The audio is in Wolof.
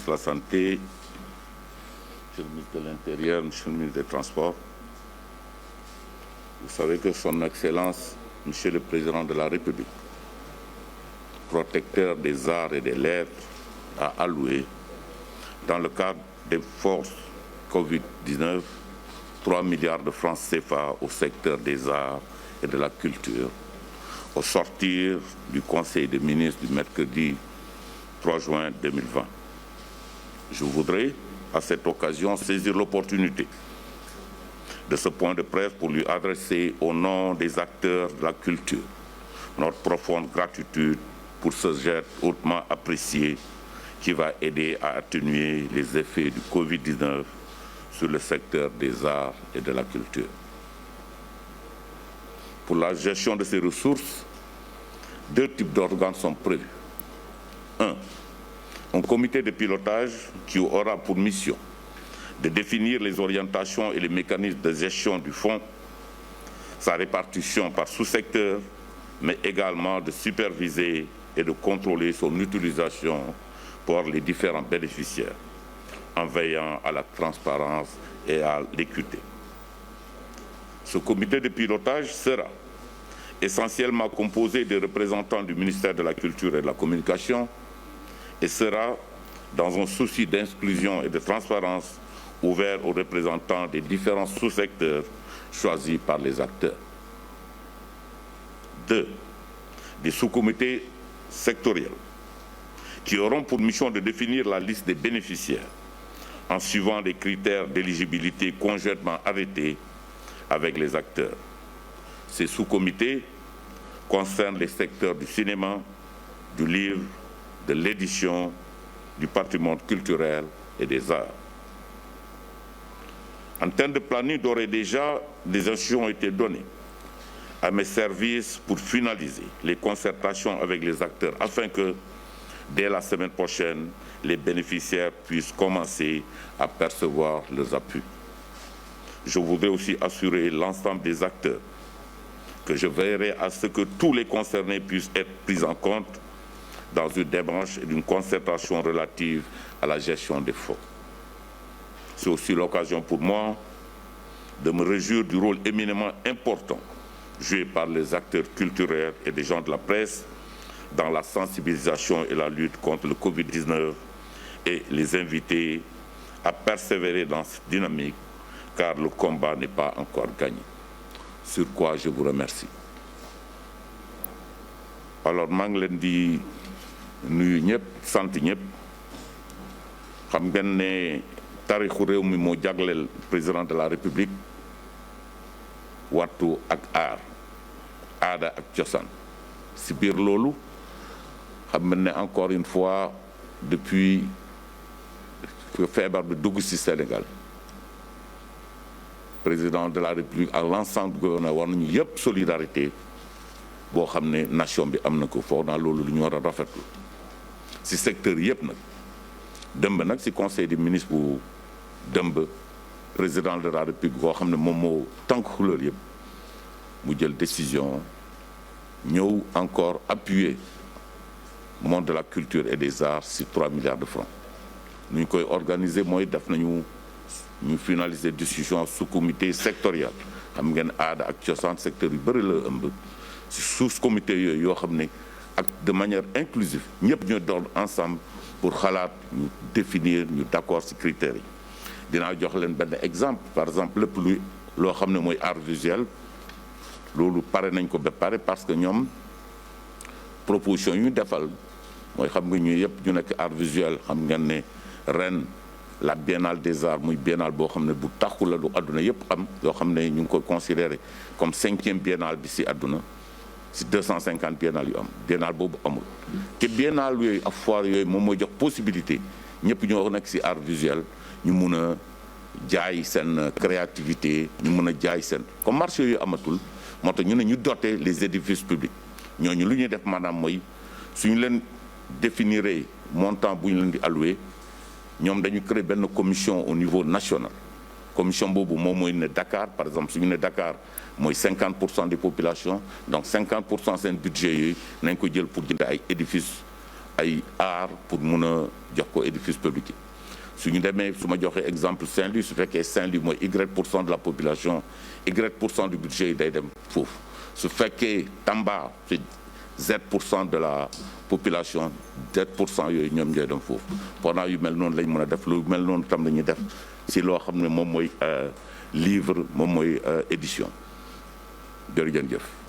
ministre de la Santé, Monsieur le ministre de l'Intérieur, Monsieur le ministre des Transports, vous savez que Son Excellence, Monsieur le Président de la République, protecteur des arts et des lettres, a alloué, dans le cadre des forces Covid-19, 3 milliards de francs CFA au secteur des arts et de la culture, au sortir du Conseil des ministres du mercredi 3 juin 2020. Je voudrais, à cette occasion, saisir l'opportunité de ce point de presse pour lui adresser, au nom des acteurs de la culture, notre profonde gratitude pour ce geste hautement apprécié qui va aider à atténuer les effets du Covid-19 sur le secteur des arts et de la culture. Pour la gestion de ces ressources, 2 types d'organes sont prévus. Un comité de pilotage qui aura pour mission de définir les orientations et les mécanismes de gestion du fonds, sa répartition par sous-secteur, mais également de superviser et de contrôler son utilisation par les différents bénéficiaires, en veillant à la transparence et à l'équité. Ce comité de pilotage sera essentiellement composé des représentants du ministère de la Culture et de la Communication et sera, dans un souci d'inclusion et de transparence, ouvert aux représentants des différents sous-secteurs choisis par les acteurs. 2. Des sous-comités sectoriels qui auront pour mission de définir la liste des bénéficiaires en suivant des critères d'éligibilité conjointement arrêtés avec les acteurs. Ces sous-comités concernent les secteurs du cinéma, du livre, de l'édition, du patrimoine culturel et des arts. En termes de planning, d'ores et déjà, des instructions ont été données à mes services pour finaliser les concertations avec les acteurs afin que, dès la semaine prochaine, les bénéficiaires puissent commencer à percevoir leurs appuis. Je voudrais aussi assurer l'ensemble des acteurs que je veillerai à ce que tous les concernés puissent être pris en compte dans une démarche et d'une concertation relative à la gestion des fonds. C'est aussi l'occasion pour moi de me réjouir du rôle éminemment important joué par les acteurs culturels et des gens de la presse dans la sensibilisation et la lutte contre le Covid-19 et les inviter à persévérer dans cette dynamique car le combat n'est pas encore gagné. Sur quoi je vous remercie. Alors maa ngi leen di nuyu ñëpp sant ñëpp xam ngeen ne taarixu réew mi moo jagleel président de la République wattu ak aar aada ak cosaan si biir loolu xam ngeen ne encore une fois depuis que feebar bi dugg ci Sénégal président de la République ak l'ensemble du gouvernement war nañu yëpp solidarité boo xam ne nation bi am na ko foog naa loolu lu ñu war a rafetlu ci secteur yëpp nag dëmb nag ci conseil des ministres bu dëmb président de la République boo xam ne moom moo tànk couleur yëpp mu jël décision ñëw encore appuyer monde de la culture et des arts ci 3 milliards de francs nu ñu koy organiser mooy def nañu ñu finaliser discussion sous-comité sectoriel xam ngeen aada ak cosaan secteur yu bëri la ëmb ci sous-comité yooyu yoo xam ne ak de manière inclusive ñëpp ñoo doon ensemble pour xalaat ñu définir ñu d'accord ci critères yi dinaa jox leen benn exemple par exemple lépp luy loo xam ne mooy art visuel loolu pare nañ ko ba pare parce que ñoom proposition yu ñu defal mooy xam nga ñu yëpp ñu nekk art visuel xam ngeen ne ren la biennale des arts muy biennale boo xam ne bu taxu la lu àdduna yëpp am yoo xam ne ñu ngi ko considéré comme 5e biennale bi ci àdduna ci 250 biennale yu am biennale boobu amul te biennale yooyu ak foire yooyu moom mooy jox possibilité ñëpp ñoo nekk ci art visuel ñu mun a jaay seen créativité ñu mun a jaay seen comme marché yooyu amatul moo tax ñu ne ñu doter les édifices publics ñooñu lu ñuy def maanaam mooy suñu leen définiree montant bu ñu leen di alloué ñoom dañu créer benn commission au niveau national commission boobu moom mooy ne Dakar par exemple suñu ne Dakar mooy 50% des populations donc 50% seen budget yooyu nañ ko jël pour jënd ay édifices ay art pour mun a jox ko édifice public yi su ñu demee su ma joxee exemple Saint-Louis su fekkee Saint-Louis mooy Y% de la population Y% du budget yi day dem foofu su fekkee Tamba c'est Z% de la population Z% yooyu ñoom ñooy dem foofu pendant yu mel noonu lañ mën a def lu mel noonu tam la ñuy def si loo xam ne moom mooy livre moom mooy édition jërëjëf.